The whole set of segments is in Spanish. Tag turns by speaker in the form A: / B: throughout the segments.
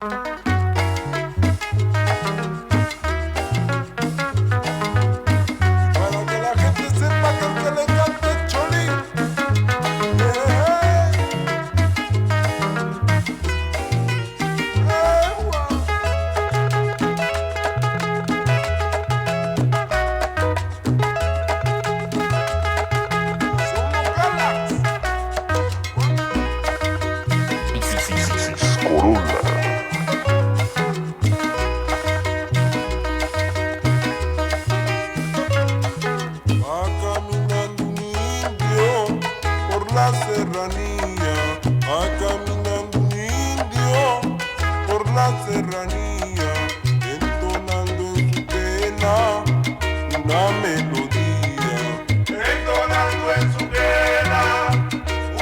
A: Para que la gente sepa que el que le canta es Cholín. Somos Galax.
B: Corolla.
A: Va caminando un indio por la serranía, va caminando un indio por la serranía, entonando en su pena una melodía, entonando en su pena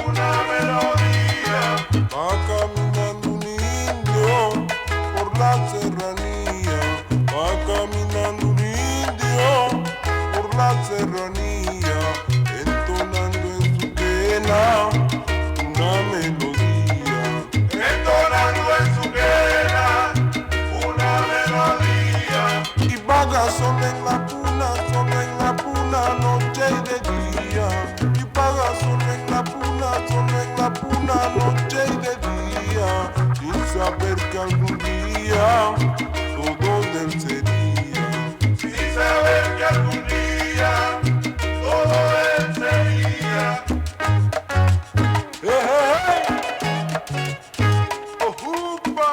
A: una melodía. Va caminando un indio por la serranía, va caminando un indio por la serranía, entonando en su pena una melodía, entonando en su pena una melodía. Y vaga solo en la puna, noche y de día. Y vaga solo en la puna, noche y de día. Sin saber que algún día todo de él sería. Sin saber que algún día todo de él sería. Hey. Ojupa.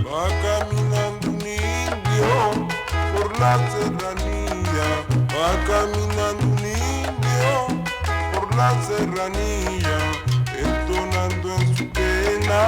A: Va caminando un indio por la serranía, va caminando un indio por la serranía, entonando en su pena